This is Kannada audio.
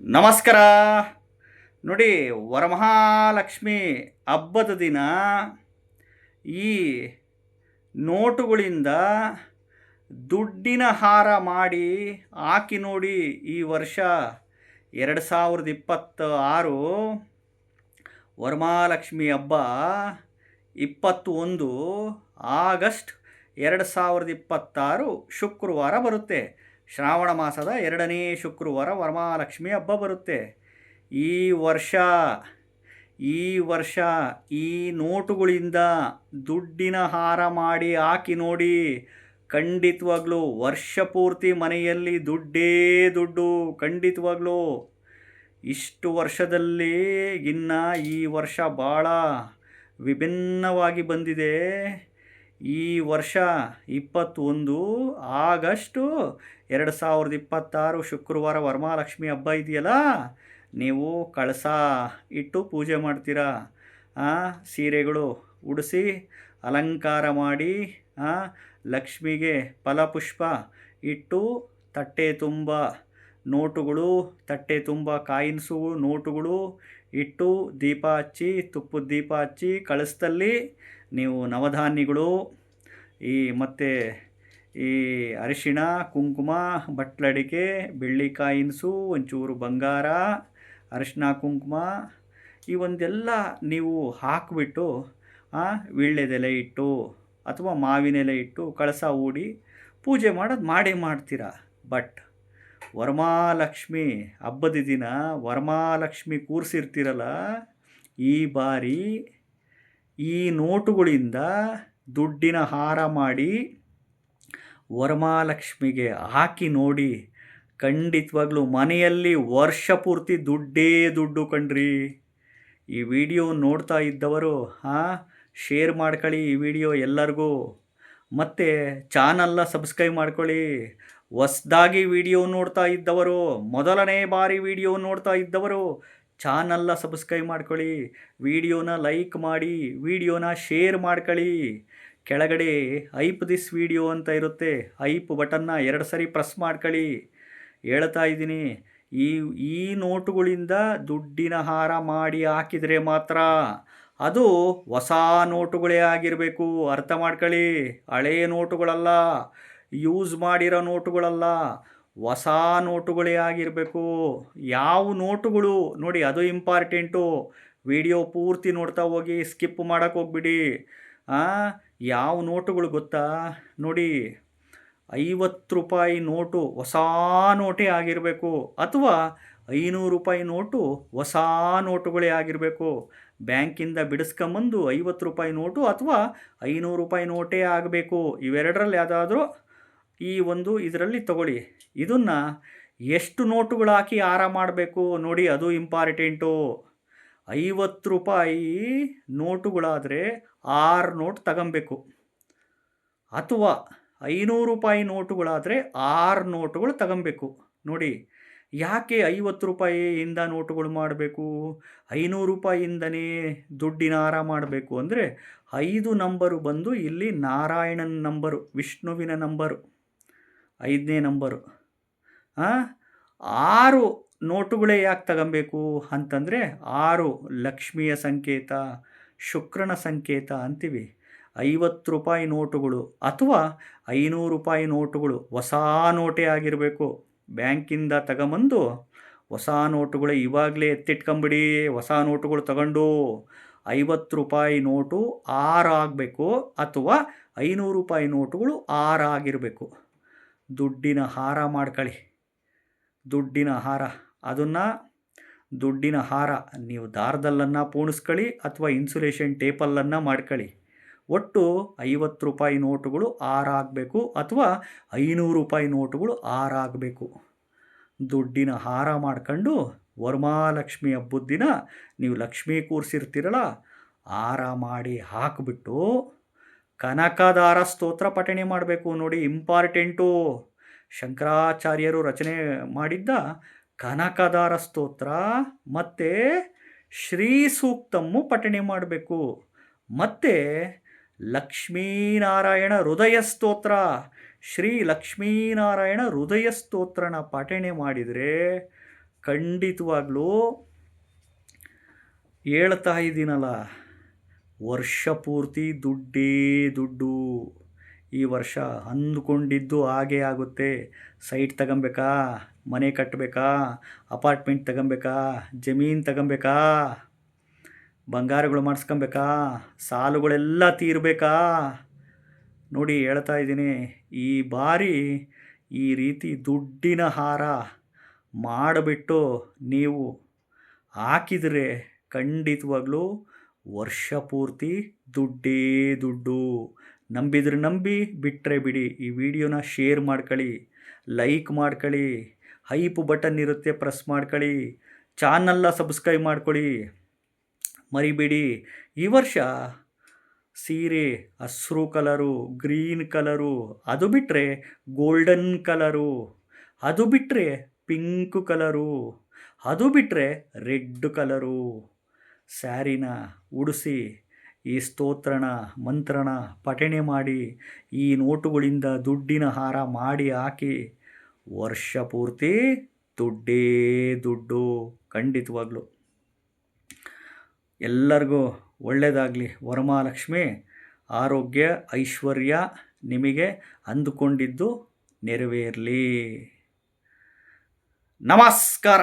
ನಮಸ್ಕಾರ. ನೋಡಿ, ವರಮಹಾಲಕ್ಷ್ಮಿ ಹಬ್ಬದ ದಿನ ಈ ನೋಟುಗಳಿಂದ ದುಡ್ಡಿನ ಹಾರ ಮಾಡಿ ಹಾಕಿ ನೋಡಿ. ಈ ವರ್ಷ 2026 ವರಮಹಾಲಕ್ಷ್ಮಿ ಹಬ್ಬ 21 ಆಗಸ್ಟ್ 2026 ಶುಕ್ರವಾರ ಬರುತ್ತೆ. ಶ್ರಾವಣ ಮಾಸದ 2ನೇ ಶುಕ್ರವಾರ ವರಮಹಾಲಕ್ಷ್ಮಿ ಹಬ್ಬ ಬರುತ್ತೆ. ಈ ವರ್ಷ ಈ ನೋಟುಗಳಿಂದ ದುಡ್ಡಿನ ಹಾರ ಮಾಡಿ ಹಾಕಿ ನೋಡಿ. ಖಂಡಿತವಾಗ್ಲೂ ವರ್ಷ ಪೂರ್ತಿ ಮನೆಯಲ್ಲಿ ದುಡ್ಡೇ ದುಡ್ಡು. ಖಂಡಿತವಾಗ್ಲೂ ಇಷ್ಟು ವರ್ಷದಲ್ಲಿ ಇನ್ನು ಈ ವರ್ಷ ಭಾಳ ವಿಭಿನ್ನವಾಗಿ ಬಂದಿದೆ. ಈ ವರ್ಷ 21 ಆಗಸ್ಟ್ 2026 ಶುಕ್ರವಾರ ವರಮಹಾಲಕ್ಷ್ಮಿ ಹಬ್ಬ ಇದೆಯಲ್ಲ, ನೀವು ಕಳಸ ಇಟ್ಟು ಪೂಜೆ ಮಾಡ್ತೀರಾ. ಸೀರೆಗಳು ಉಡಿಸಿ ಅಲಂಕಾರ ಮಾಡಿ ಲಕ್ಷ್ಮಿಗೆ ಫಲಪುಷ್ಪ ಇಟ್ಟು ತಟ್ಟೆ ತುಂಬ ನೋಟುಗಳು, ತಟ್ಟೆ ತುಂಬ ಕಾಯಿನ್ಸು ನೋಟುಗಳು ಇಟ್ಟು ದೀಪ ಹಚ್ಚಿ, ತುಪ್ಪದ ದೀಪ ಹಚ್ಚಿ ಕಳಸದಲ್ಲಿ ನೀವು ನವಧಾನ್ಯಗಳು ಮತ್ತು ಈ ಅರಿಶಿಣ, ಕುಂಕುಮ, ಬಟ್ಲಡಿಕೆ, ಬೆಳ್ಳಿ ಕಾಯಿನ್ಸು, ಒಂಚೂರು ಬಂಗಾರ, ಅರಿಶಿಣ, ಕುಂಕುಮ ಇವೊಂದೆಲ್ಲ ನೀವು ಹಾಕಿಬಿಟ್ಟು ವೀಳ್ಯದೆಲೆ ಇಟ್ಟು ಅಥವಾ ಮಾವಿನೆಲೆ ಇಟ್ಟು ಕಳಸ ಹೂಡಿ ಪೂಜೆ ಮಾಡೋದು ಮಾಡೇ ಮಾಡ್ತೀರಾ. ಬಟ್ ವರಮಹಾಲಕ್ಷ್ಮಿ ಹಬ್ಬದ ದಿನ ವರಮಹಾಲಕ್ಷ್ಮಿ ಕೂರಿಸಿರ್ತೀರಲ್ಲ, ಈ ಬಾರಿ ಈ ನೋಟುಗಳಿಂದ ದುಡ್ಡಿನ ಹಾರ ಮಾಡಿ ವರಮಹಾಲಕ್ಷ್ಮಿಗೆ ಹಾಕಿ ನೋಡಿ. ಖಂಡಿತವಾಗ್ಲೂ ಮನೆಯಲ್ಲಿ ವರ್ಷ ಪೂರ್ತಿ ದುಡ್ಡೇ ದುಡ್ಡು ಕಣ್ರಿ. ಈ ವಿಡಿಯೋ ನೋಡ್ತಾ ಇದ್ದವರು ಶೇರ್ ಮಾಡ್ಕೊಳ್ಳಿ ಈ ವಿಡಿಯೋ ಎಲ್ಲರಿಗೂ. ಮತ್ತು ಚಾನಲ್ನ ಸಬ್ಸ್ಕ್ರೈಬ್ ಮಾಡ್ಕೊಳ್ಳಿ. ಹೊಸ್ದಾಗಿ ವಿಡಿಯೋ ನೋಡ್ತಾ ಇದ್ದವರು, ಮೊದಲನೇ ಬಾರಿ ವಿಡಿಯೋ ನೋಡ್ತಾ ಇದ್ದವರು ಚಾನಲ್ನ ಸಬ್ಸ್ಕ್ರೈಬ್ ಮಾಡ್ಕೊಳ್ಳಿ. ವಿಡಿಯೋನ ಲೈಕ್ ಮಾಡಿ, ವಿಡಿಯೋನ ಶೇರ್ ಮಾಡ್ಕೊಳ್ಳಿ. ಕೆಳಗಡೆ ಐಪ್ ದಿಸ್ ವಿಡಿಯೋ ಅಂತ ಇರುತ್ತೆ, ಐಪ್ ಬಟನ್ನ 2 ಸರಿ ಪ್ರೆಸ್ ಮಾಡ್ಕೊಳ್ಳಿ. ಹೇಳ್ತಾ ಇದ್ದೀನಿ, ಈ ನೋಟುಗಳಿಂದ ದುಡ್ಡಿನ ಹಾರ ಮಾಡಿ ಹಾಕಿದರೆ ಮಾತ್ರ ಅದು ಹೊಸ ನೋಟುಗಳೇ ಆಗಿರಬೇಕು. ಅರ್ಥ ಮಾಡ್ಕೊಳ್ಳಿ. ಹಳೆಯ ನೋಟುಗಳಲ್ಲ, ಯೂಸ್ ಮಾಡಿರೋ ನೋಟುಗಳಲ್ಲ, ಹೊಸ ನೋಟುಗಳೇ ಆಗಿರಬೇಕು. ಯಾವ ನೋಟುಗಳು ನೋಡಿ, ಅದು ಇಂಪಾರ್ಟೆಂಟು. ವಿಡಿಯೋ ಪೂರ್ತಿ ನೋಡ್ತಾ ಹೋಗಿ, ಸ್ಕಿಪ್ ಮಾಡೋಕ್ಕೆ ಹೋಗ್ಬಿಡಿ. ಯಾವ ನೋಟುಗಳು ಗೊತ್ತಾ? ನೋಡಿ, 50 ರೂಪಾಯಿ ನೋಟು ಹೊಸ ನೋಟೇ ಆಗಿರಬೇಕು, ಅಥವಾ 500 ರೂಪಾಯಿ ನೋಟು ಹೊಸ ನೋಟುಗಳೇ ಆಗಿರಬೇಕು. ಬ್ಯಾಂಕಿಂದ ಬಿಡಿಸ್ಕೊಂಬಂದು 50 ರೂಪಾಯಿ ನೋಟು ಅಥವಾ 500 ರೂಪಾಯಿ ನೋಟೇ ಆಗಬೇಕು. ಇವೆರಡರಲ್ಲಿ ಯಾವುದಾದ್ರೂ ಇದರಲ್ಲಿ ತಗೊಳ್ಳಿ. ಇದನ್ನು ಎಷ್ಟು ನೋಟುಗಳು ಹಾಕಿ ಹಾರ ಮಾಡಬೇಕು ನೋಡಿ, ಅದು ಇಂಪಾರ್ಟೆಂಟು. 50 ರೂಪಾಯಿ ನೋಟುಗಳಾದರೆ 6 ನೋಟ್ ತಗೊಬೇಕು, ಅಥವಾ 500 ರೂಪಾಯಿ ನೋಟುಗಳಾದರೆ 6 ನೋಟುಗಳು ತಗೊಬೇಕು. ನೋಡಿ, ಯಾಕೆ 50 ರೂಪಾಯಿಯಿಂದ ನೋಟುಗಳು ಮಾಡಬೇಕು, 500 ರೂಪಾಯಿಯಿಂದನೇ ದುಡ್ಡಿನ ಹಾರ ಮಾಡಬೇಕು ಅಂದರೆ, 5 ನಂಬರು ಬಂದು ಇಲ್ಲಿ ನಾರಾಯಣನ ನಂಬರು, ವಿಷ್ಣುವಿನ ನಂಬರು, 5ನೇ ನಂಬರು. 6 ನೋಟುಗಳೇ ಯಾಕೆ ತಗೊಬೇಕು ಅಂತಂದರೆ, 6 ಲಕ್ಷ್ಮಿಯ ಸಂಕೇತ, ಶುಕ್ರನ ಸಂಕೇತ ಅಂತೀವಿ. 50 ರೂಪಾಯಿ ನೋಟುಗಳು ಅಥವಾ 500 ರೂಪಾಯಿ ನೋಟುಗಳು ಹೊಸ ನೋಟೇ ಆಗಿರಬೇಕು. ಬ್ಯಾಂಕಿಂದ ತಗೊಂಬಂದು ಹೊಸ ನೋಟುಗಳು ಇವಾಗಲೇ ಎತ್ತಿಟ್ಕೊಂಬಿಡಿ. ಹೊಸ ನೋಟುಗಳು ತಗೊಂಡು 50 ರೂಪಾಯಿ ನೋಟು 6 ಆಗಬೇಕು, ಅಥವಾ 500 ರೂಪಾಯಿ ನೋಟುಗಳು 6 ಆಗಿರಬೇಕು. ದುಡ್ಡಿನ ಹಾರ ಮಾಡ್ಕೊಳ್ಳಿ. ದುಡ್ಡಿನ ಹಾರ, ಅದನ್ನು ದುಡ್ಡಿನ ಹಾರ ನೀವು ದಾರದಲ್ಲನ್ನು ಪೂಣಿಸ್ಕೊಳ್ಳಿ ಅಥವಾ ಇನ್ಸುಲೇಷನ್ ಟೇಪಲ್ಲನ್ನು ಮಾಡ್ಕೊಳ್ಳಿ. ಒಟ್ಟು 50 ರೂಪಾಯಿ ನೋಟುಗಳು 6 ಆಗಬೇಕು, ಅಥವಾ 500 ರೂಪಾಯಿ ನೋಟುಗಳು 6 ಆಗಬೇಕು. ದುಡ್ಡಿನ ಹಾರ ಮಾಡ್ಕೊಂಡು ವರಮಹಾಲಕ್ಷ್ಮಿ ಹಬ್ಬದ ದಿನ ನೀವು ಲಕ್ಷ್ಮೀ ಕೂರಿಸಿರ್ತೀರಲ್ಲ, ಹಾರ ಮಾಡಿ ಹಾಕಿಬಿಟ್ಟು ಕನಕದಾರ ಸ್ತೋತ್ರ ಪಠಣೆ ಮಾಡಬೇಕು. ನೋಡಿ, ಇಂಪಾರ್ಟೆಂಟು. ಶಂಕರಾಚಾರ್ಯರು ರಚನೆ ಮಾಡಿದ್ದ ಕನಕದಾರ ಸ್ತೋತ್ರ ಮತ್ತು ಶ್ರೀ ಸೂಕ್ತಮ್ಮು ಪಠಣೆ ಮಾಡಬೇಕು. ಮತ್ತು ಲಕ್ಷ್ಮೀನಾರಾಯಣ ಹೃದಯ ಸ್ತೋತ್ರ, ಶ್ರೀ ಲಕ್ಷ್ಮೀನಾರಾಯಣ ಹೃದಯ ಸ್ತೋತ್ರನ ಪಠಣೆ ಮಾಡಿದರೆ ಖಂಡಿತವಾಗ್ಲೂ ಹೇಳ್ತಾ ಇದ್ದೀನಲ್ಲ, ವರ್ಷ ಪೂರ್ತಿ ದುಡ್ಡೇ ದುಡ್ಡು. ಈ ವರ್ಷ ಅಂದ್ಕೊಂಡಿದ್ದು ಹಾಗೇ ಆಗುತ್ತೆ. ಸೈಟ್ ತಗೊಬೇಕಾ, ಮನೆ ಕಟ್ಟಬೇಕಾ, ಅಪಾರ್ಟ್ಮೆಂಟ್ ತಗೊಬೇಕಾ, ಜಮೀನು ತಗೊಬೇಕಾ, ಬಂಗಾರಗಳು ಮಾಡಿಸ್ಕೊಬೇಕಾ, ಸಾಲುಗಳೆಲ್ಲ ತೀರಬೇಕಾ. ನೋಡಿ ಹೇಳ್ತಾ ಇದ್ದೀನಿ, ಈ ಬಾರಿ ಈ ರೀತಿ ದುಡ್ಡಿನ ಹಾರ ಮಾಡಿಬಿಟ್ಟು ನೀವು ಹಾಕಿದರೆ ಖಂಡಿತವಾಗ್ಲೂ ವರ್ಷ ಪೂರ್ತಿ ದುಡ್ಡೇ ದುಡ್ಡು. ನಂಬಿದ್ರೆ ನಂಬಿ, ಬಿಟ್ಟರೆ ಬಿಡಿ. ಈ ವಿಡಿಯೋನ ಶೇರ್ ಮಾಡ್ಕೊಳ್ಳಿ, ಲೈಕ್ ಮಾಡ್ಕೊಳ್ಳಿ, ಹೈಪ್ ಬಟನ್ ಇರುತ್ತೆ ಪ್ರೆಸ್ ಮಾಡ್ಕೊಳ್ಳಿ, ಚಾನಲ್ನ ಸಬ್ಸ್ಕ್ರೈಬ್ ಮಾಡ್ಕೊಳ್ಳಿ, ಮರಿಬೇಡಿ. ಈ ವರ್ಷ ಸೀರೆ ಹಸಿರು ಕಲರು, ಗ್ರೀನ್ ಕಲರು, ಅದು ಬಿಟ್ಟರೆ ಗೋಲ್ಡನ್ ಕಲರು, ಅದು ಬಿಟ್ಟರೆ ಪಿಂಕ್ ಕಲರು, ಅದು ಬಿಟ್ಟರೆ ರೆಡ್ ಕಲರು ಸ್ಯಾರಿನ ಉಡಿಸಿ ಈ ಸ್ತೋತ್ರನ ಮಂತ್ರನ ಪಠಣೆ ಮಾಡಿ ಈ ನೋಟುಗಳಿಂದ ದುಡ್ಡಿನ ಹಾರ ಮಾಡಿ ಹಾಕಿ ವರ್ಷ ಪೂರ್ತಿ ದುಡ್ಡೇ ದುಡ್ಡು. ಖಂಡಿತವಾಗ್ಲೂ ಎಲ್ಲರಿಗೂ ಒಳ್ಳೆಯದಾಗಲಿ. ವರಮಹಾಲಕ್ಷ್ಮಿ ಆರೋಗ್ಯ ಐಶ್ವರ್ಯ ನಿಮಗೆ ಅಂದುಕೊಂಡಿದ್ದು ನೆರವೇರಲಿ. ನಮಸ್ಕಾರ.